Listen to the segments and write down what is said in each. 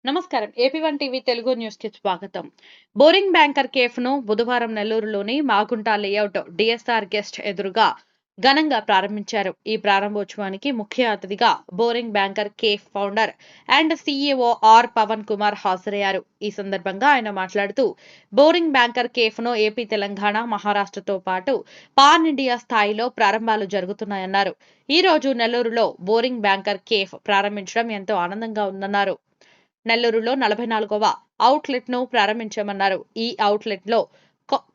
నమస్కారం. ఏపీ1 టీవీ తెలుగు న్యూస్‌కి స్వాగతం. బోరింగ్ బ్యాంకర్ కేఫ్‌ను బుధవారం నెల్లూరులోని మాగుంట లేఅవుట్ డీఎస్ఆర్ గెస్ట్ ఎదురుగా ఘనంగా ప్రారంభించారు. ఈ ప్రారంభోత్సవానికి ముఖ్య అతిథిగా boring banker cafe founder and CEO R Pavan Kumar హాజరయ్యారు. ఈ సందర్భంగా ఆయన మాట్లాడుతూ, బోరింగ్ బ్యాంకర్ కేఫ్‌ను ఏపీ, తెలంగాణ, మహారాష్ట్రతో పాటు పాన్ ఇండియా స్థాయిలో ప్రారంభాలు జరుగుతున్నాయన్నారు. ఈ రోజు నెల్లూరులో బోరింగ్ బ్యాంకర్ కేఫ్ ప్రారంభించడం ఎంతో ఆనందంగా ఉందన్నారు. నెల్లూరులో 44వ అవుట్లెట్ ను ప్రారంభించామన్నారు. ఈ అవుట్లెట్ లో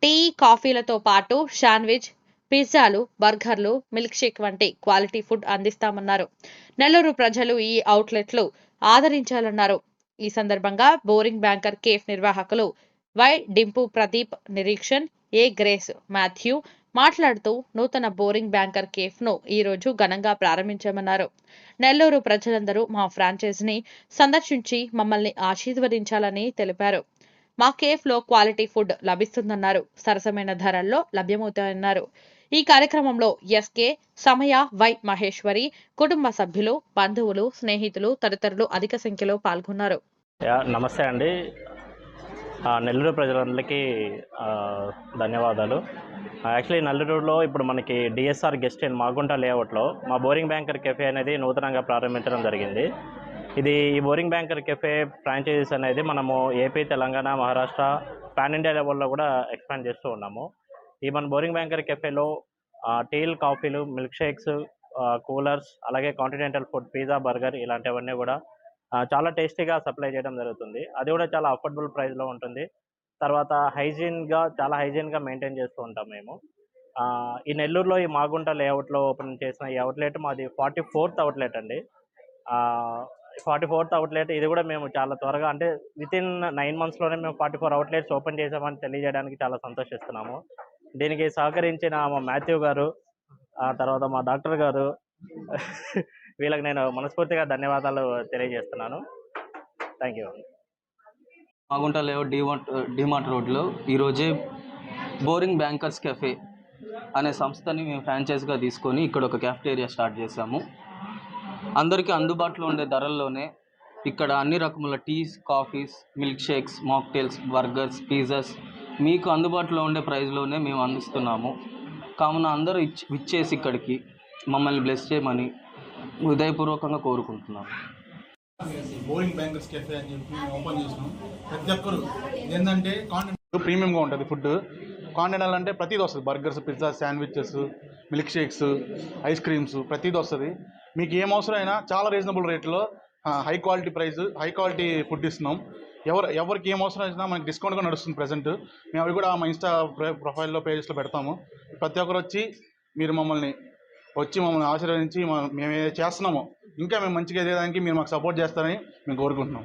టీ, కాఫీలతో పాటు శాండ్విచ్, పిజ్జాలు, బర్గర్లు, మిల్క్ షేక్ వంటి క్వాలిటీ ఫుడ్ అందిస్తామన్నారు. నెల్లూరు ప్రజలు ఈ అవుట్లెట్లు ఆదరించాలన్నారు. ఈ సందర్భంగా బోరింగ్ బ్యాంకర్ కేఫ్ నిర్వాహకులు Y Dimpu Pradeep, Nireekshan, A Grace Mathew మాట్లాడుతూ నూతన బోరింగ్ బ్యాంకర్ కేఫ్ ను ఈ రోజు ఘనంగా ప్రారంభించామన్నారు. నెల్లూరు ప్రజలందరూ మా ఫ్రాంచైజీని సందర్శించి మమ్మల్ని ఆశీర్వదించాలని తెలిపారు. మా కేఫ్ లో క్వాలిటీ ఫుడ్ లభిస్తుందన్నారు. సరసమైన ధరల్లో లభ్యమవుతాయన్నారు. ఈ కార్యక్రమంలో ఎస్కే, సమయ, వై మహేశ్వరి, కుటుంబ సభ్యులు, బంధువులు, స్నేహితులు తదితరులు అధిక సంఖ్యలో పాల్గొన్నారు. నమస్తే అండి. నెల్లూరు ప్రజలందరికీ ధన్యవాదాలు. యాక్చువల్లీ నెల్లూరులో ఇప్పుడు మనకి డిఎస్ఆర్ గెస్ట్ ఇన్ మాగుంట లేఅవుట్లో మా బోరింగ్ బ్యాంకర్ కెఫే అనేది నూతనంగా ప్రారంభించడం జరిగింది. ఈ బోరింగ్ బ్యాంకర్ కెఫే ఫ్రాంచైజీస్ అనేది మనము AP, Telangana, Maharashtra, pan India లెవెల్లో కూడా ఎక్స్పాండ్ చేస్తూ ఉన్నాము. ఈ మన బోరింగ్ బ్యాంకర్ కెఫేలో టీలు, కాఫీలు, మిల్క్ షేక్స్, కూలర్స్, అలాగే కాంటినెంటల్ ఫుడ్, పిజ్జా, బర్గర్ ఇలాంటివన్నీ కూడా చాలా టేస్టీగా సప్లై చేయడం జరుగుతుంది. అది కూడా చాలా అఫోర్డబుల్ ప్రైస్లో ఉంటుంది. తర్వాత చాలా హైజీన్గా మెయింటైన్ చేస్తూ ఉంటాం మేము. ఈ నెల్లూరులో ఈ మాగుంట లేఅవుట్లో ఓపెన్ చేసిన ఈ అవుట్లెట్ మాది 44th అవుట్లెట్ అండి. 44th outlet. ఇది కూడా మేము చాలా త్వరగా, అంటే వితిన్ 9 monthsలోనే మేము 44 అవుట్లెట్స్ ఓపెన్ చేసామని తెలియజేయడానికి చాలా సంతోషిస్తున్నాము. దీనికి సహకరించిన మా మాథ్యూ గారు, తర్వాత మా డాక్టర్ గారు, వీళ్ళకి నేను మనస్ఫూర్తిగా ధన్యవాదాలు తెలియజేస్తున్నాను. Thank you. Magunta layout DMart రోడ్లో ఈరోజే బోరింగ్ బ్యాంకర్స్ కెఫే అనే సంస్థని మేము ఫ్రాంచైజ్గా తీసుకొని ఇక్కడ ఒక క్యాఫ్టేరియా స్టార్ట్ చేశాము. అందరికీ అందుబాటులో ఉండే ధరల్లోనే ఇక్కడ అన్ని రకముల teas, coffees, milk shakes, mocktails, burgers, pizzas మీకు అందుబాటులో ఉండే ప్రైస్లోనే మేము అందిస్తున్నాము. కావున అందరూ విచ్చేసి ఇక్కడికి మమ్మల్ని బ్లెస్ చేయమని హృదయపూర్వకంగా కోరుకుంటున్నాము. బోరింగ్ బ్యాంకర్స్ కెఫే అని చెప్పి ఓపెన్ చేసినాం. ప్రతి ఒక్కరు ఏంటంటే కాంటినెంటల్ ప్రీమియంగా ఉంటుంది ఫుడ్. కాంటినెంటల్ అంటే ప్రతిదీ వస్తుంది. Burgers, pizza, sandwiches, milk shakes, ice creams ప్రతిదీ వస్తుంది. మీకు ఏం అవసరమైనా చాలా రీజనబుల్ రేట్లో హై క్వాలిటీ ఫుడ్ ఇస్తున్నాం. ఎవరికి ఏం అవసరం వచ్చినా మనకి డిస్కౌంట్ కూడా నడుస్తుంది ప్రజెంట్. మేము అవి కూడా మా ఇన్స్టా ప్రొఫైల్లో, పేజెస్లో పెడతాము. ప్రతి ఒక్కరు మీరు మమ్మల్ని ఆశీర్వదించి మేము ఏదైతే చేస్తున్నామో ఇంకా మేము మంచిగా ఎదగడానికి మీరు మాకు సపోర్ట్ చేస్తారని మేము కోరుకుంటున్నాం.